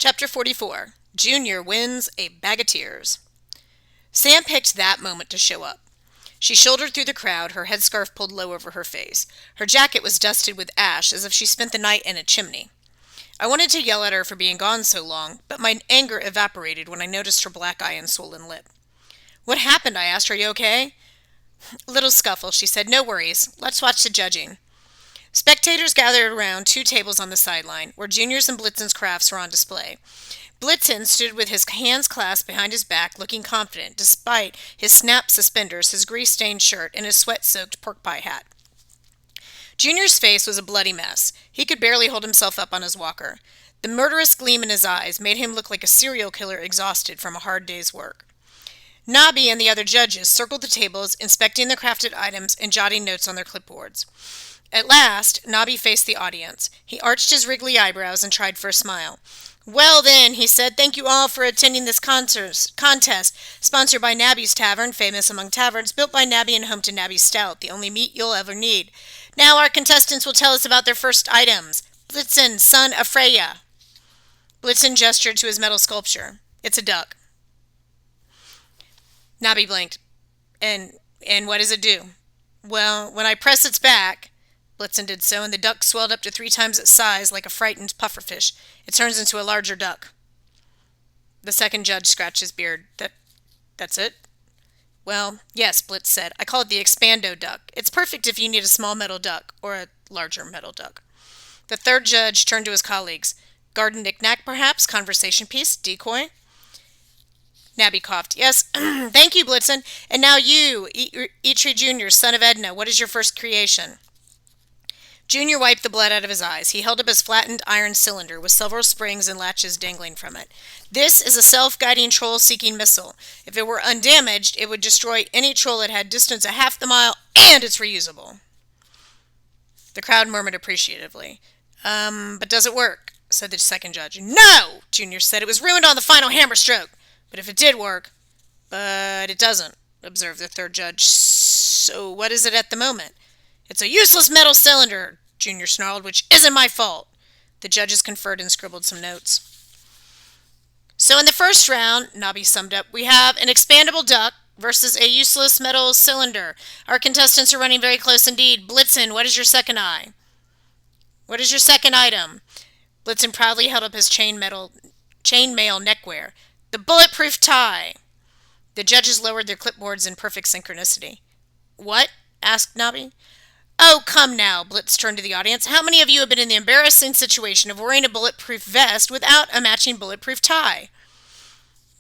Chapter 44. Junior wins a bag of tears. Sam picked that moment to show up. She shouldered through the crowd, her headscarf pulled low over her face. Her jacket was dusted with ash as if she spent the night in a chimney. I wanted to yell at her for being gone so long, but my anger evaporated when I noticed her black eye and swollen lip. "What happened?" I asked. "Are you okay?" "Little scuffle," she said. "No worries. Let's watch the judging." Spectators gathered around two tables on the sideline, where Junior's and Blitzen's crafts were on display. Blitzen stood with his hands clasped behind his back, looking confident, despite his snapped suspenders, his grease-stained shirt, and his sweat-soaked pork pie hat. Junior's face was a bloody mess. He could barely hold himself up on his walker. The murderous gleam in his eyes made him look like a serial killer exhausted from a hard day's work. Nobby and the other judges circled the tables, inspecting the crafted items and jotting notes on their clipboards. At last, Nobby faced the audience. He arched his wriggly eyebrows and tried for a smile. "Well then," he said, "thank you all for attending this contest, sponsored by Nabby's Tavern, famous among taverns, built by Nabby and home to Nabby's Stout, the only meat you'll ever need. Now our contestants will tell us about their first items. Blitzen, son of Freya." Blitzen gestured to his metal sculpture. "It's a duck." Nobby blinked. And what does it do?" "Well, when I press its back," Blitzen did so, and the duck swelled up to 3 times its size like a frightened pufferfish. "It turns into a larger duck." The second judge scratched his beard. That's it?" "Well, yes," Blitz said. "I call it the Expando duck. It's perfect if you need a small metal duck, or a larger metal duck." The third judge turned to his colleagues. "Garden knick-knack, perhaps? Conversation piece? Decoy?" Nabby coughed. "Yes, thank you, Blitzen. And now you, Eitri Jr., son of Edna, what is your first creation?" Junior wiped the blood out of his eyes. He held up his flattened iron cylinder with several springs and latches dangling from it. "This is a self-guiding troll-seeking missile. If it were undamaged, it would destroy any troll it had distance a half the mile, and it's reusable." The crowd murmured appreciatively. But does it work?" said the second judge. "No!" Junior said. "It was ruined on the final hammer stroke. But if it did work..." "But it doesn't," observed the third judge. "So what is it at the moment?" "It's a useless metal cylinder," Junior snarled, "which isn't my fault." The judges conferred and scribbled some notes. "So in the first round," Nobby summed up, "we have an expandable duck versus a useless metal cylinder. Our contestants are running very close indeed. Blitzen, what is your second eye? What is your second item?" Blitzen proudly held up his chainmail neckwear. "The bulletproof tie." The judges lowered their clipboards in perfect synchronicity. "What?" asked Nobby. "Oh, come now," Blitz turned to the audience. "How many of you have been in the embarrassing situation of wearing a bulletproof vest without a matching bulletproof tie?"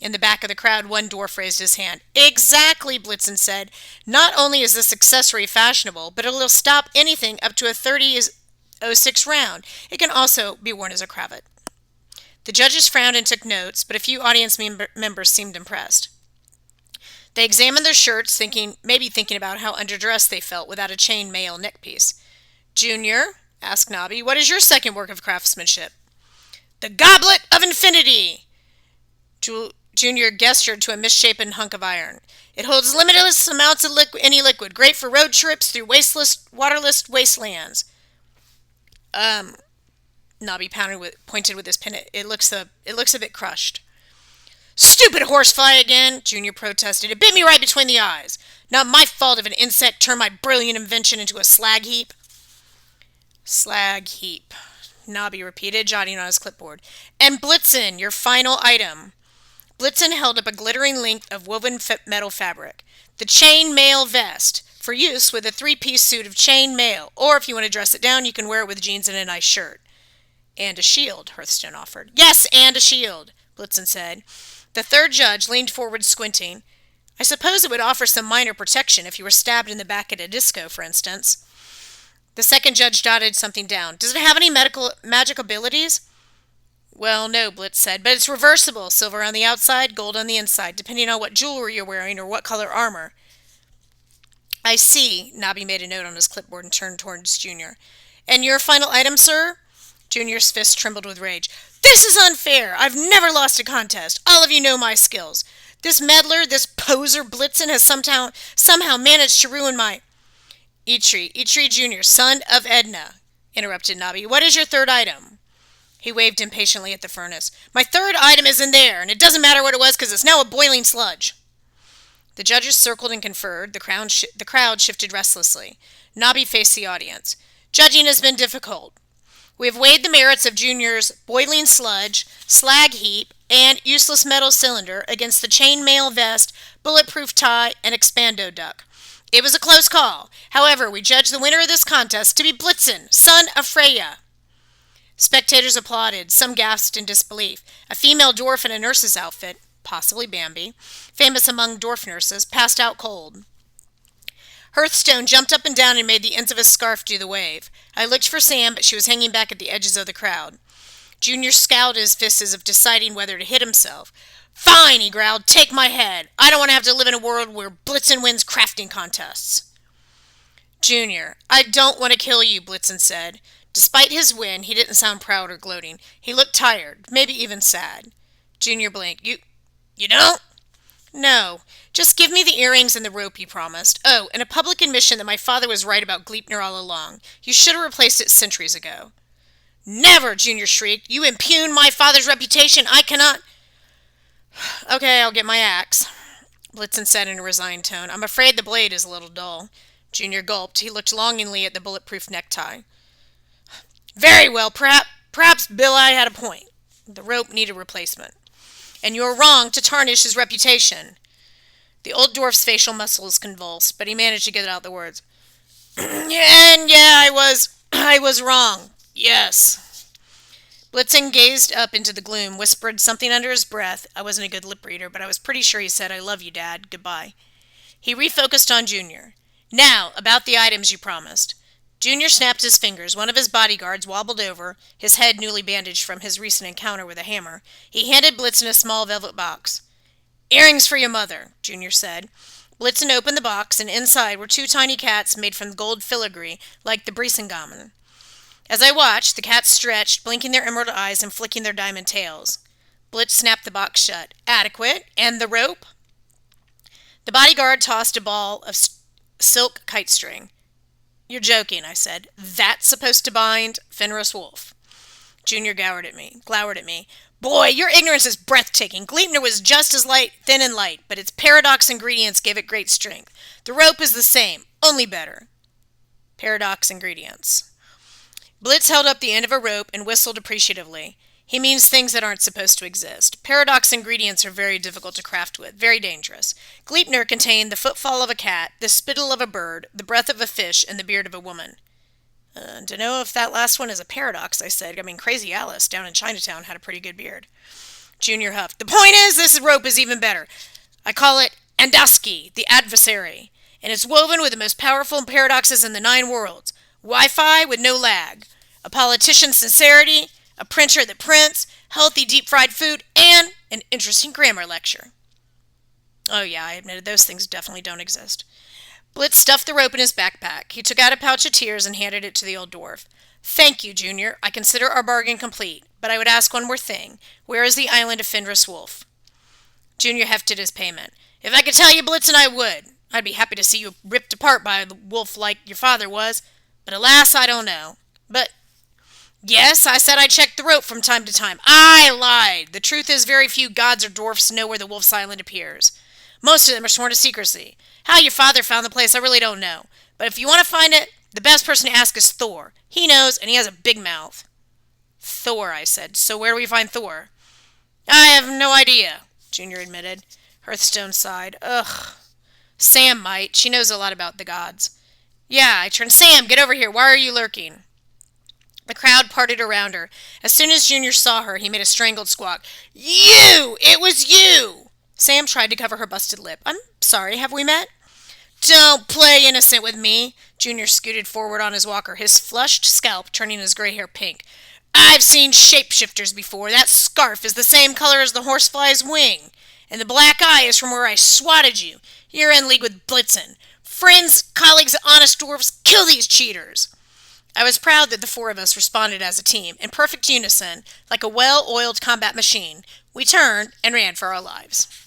In the back of the crowd, one dwarf raised his hand. "Exactly," Blitzen said. "Not only is this accessory fashionable, but it will stop anything up to a 30.06 round. It can also be worn as a cravat." The judges frowned and took notes, but a few audience members seemed impressed. They examined their shirts, maybe thinking about how underdressed they felt without a chain mail neckpiece. "Junior," asked Nobby, "what is your second work of craftsmanship?" "The Goblet of Infinity!" Junior gestured to a misshapen hunk of iron. "It holds limitless amounts of any liquid, great for road trips through waterless wastelands." Nobby pointed with his pen. It looks a bit crushed." "Stupid horsefly again!" Junior protested. "It bit me right between the eyes. Not my fault if an insect turned my brilliant invention into a slag heap." "Slag heap," Nobby repeated, jotting on his clipboard. "And Blitzen, your final item." Blitzen held up a glittering length of woven metal fabric. "The chain mail vest, for use with a 3-piece suit of chain mail. Or if you want to dress it down, you can wear it with jeans and a nice shirt." "And a shield," Hearthstone offered. "Yes, and a shield," Blitzen said. The third judge leaned forward, squinting. "I suppose it would offer some minor protection if you were stabbed in the back at a disco, for instance." The second judge jotted something down. "Does it have any magic abilities?" "Well, no," Blitz said, "but it's reversible. Silver on the outside, gold on the inside, depending on what jewelry you're wearing or what color armor." "I see." Nobby made a note on his clipboard and turned towards Junior. "And your final item, sir?" Junior's fist trembled with rage. "This is unfair! I've never lost a contest. All of you know my skills. This meddler, this poser Blitzen has somehow managed to ruin my..." Eitri Jr., son of Edna," interrupted Nobby. "What is your third item?" He waved impatiently at the furnace. My third item is in there, and it doesn't matter what it was because it's now a boiling sludge. The judges circled and conferred. The crowd shifted restlessly. Nobby faced the audience. Judging has been difficult. We have weighed the merits of Junior's boiling sludge, slag heap, and useless metal cylinder against the chainmail vest, bulletproof tie, and expando duck. It was a close call. However, we judge the winner of this contest to be Blitzen, son of Freya. Spectators applauded. Some gasped in disbelief. A female dwarf in a nurse's outfit, possibly Bambi, famous among dwarf nurses, passed out cold. Hearthstone jumped up and down and made the ends of his scarf do the wave. I looked for Sam, but she was hanging back at the edges of the crowd. Junior scowled his fists as if deciding whether to hit himself. Fine, he growled. Take my head. I don't want to have to live in a world where Blitzen wins crafting contests. Junior, I don't want to kill you, Blitzen said. Despite his win, he didn't sound proud or gloating. He looked tired, maybe even sad. Junior blinked. You don't? No. Just give me the earrings and the rope you promised. Oh, and a public admission that my father was right about Gleipnir all along. You should have replaced it centuries ago. Never, Junior shrieked. You impugn my father's reputation. I cannot... Okay, I'll get my axe, Blitzen said in a resigned tone. I'm afraid the blade is a little dull. Junior gulped. He looked longingly at the bulletproof necktie. Very well, perhaps Billy had a point. The rope needed replacement. And you're wrong to tarnish his reputation. The old dwarf's facial muscles convulsed, but he managed to get out the words. I was wrong. Yes. Blitzen gazed up into the gloom, whispered something under his breath. I wasn't a good lip reader, but I was pretty sure he said, I love you, Dad. Goodbye. He refocused on Junior. Now, about the items you promised. Junior snapped his fingers. One of his bodyguards wobbled over, his head newly bandaged from his recent encounter with a hammer. He handed Blitzen a small velvet box. Earrings for your mother, Junior said. Blitzen opened the box, and inside were two tiny cats made from gold filigree, like the Brisingamen. As I watched, the cats stretched, blinking their emerald eyes and flicking their diamond tails. Blitz snapped the box shut. Adequate. And the rope? The bodyguard tossed a ball of silk kite string. You're joking, I said. That's supposed to bind Fenris Wolf. Junior glowered at me. Boy, your ignorance is breathtaking. Gleipnir was just as thin and light, but its paradox ingredients gave it great strength. The rope is the same, only better. Paradox ingredients. Blitz held up the end of a rope and whistled appreciatively. He means things that aren't supposed to exist. Paradox ingredients are very difficult to craft with, very dangerous. Gleipnir contained the footfall of a cat, the spittle of a bird, the breath of a fish, and the beard of a woman. To know if that last one is a paradox, I said. I mean, Crazy Alice down in Chinatown had a pretty good beard. Junior huffed. The point is, this rope is even better. I call it Andaski, the adversary, and it's woven with the most powerful paradoxes in the 9 worlds. Wi-Fi with no lag, a politician's sincerity, a printer that prints, healthy deep-fried food, and an interesting grammar lecture. Oh yeah, I admitted those things definitely don't exist. Blitz stuffed the rope in his backpack. He took out a pouch of tears and handed it to the old dwarf. Thank you, Junior. I consider our bargain complete, but I would ask one more thing. Where is the island of Fenris Wolf? Junior hefted his payment. If I could tell you, Blitzen, I would. I'd be happy to see you ripped apart by a wolf like your father was, but alas, I don't know. But yes, I said I checked the rope from time to time. I lied. The truth is very few gods or dwarfs know where the Wolf's Island appears. Most of them are sworn to secrecy. How your father found the place, I really don't know. But if you want to find it, the best person to ask is Thor. He knows, and he has a big mouth. Thor, I said. So where do we find Thor? I have no idea, Junior admitted. Hearthstone sighed. Ugh. Sam might. She knows a lot about the gods. Yeah, I turned. Sam, get over here. Why are you lurking? The crowd parted around her. As soon as Junior saw her, he made a strangled squawk. You! It was you! Sam tried to cover her busted lip. I'm sorry, have we met? Don't play innocent with me. Junior scooted forward on his walker, his flushed scalp turning his gray hair pink. I've seen shapeshifters before. That scarf is the same color as the horsefly's wing. And the black eye is from where I swatted you. You're in league with Blitzen. Friends, colleagues, honest dwarves, kill these cheaters. I was proud that the 4 of us responded as a team, in perfect unison, like a well-oiled combat machine. We turned and ran for our lives.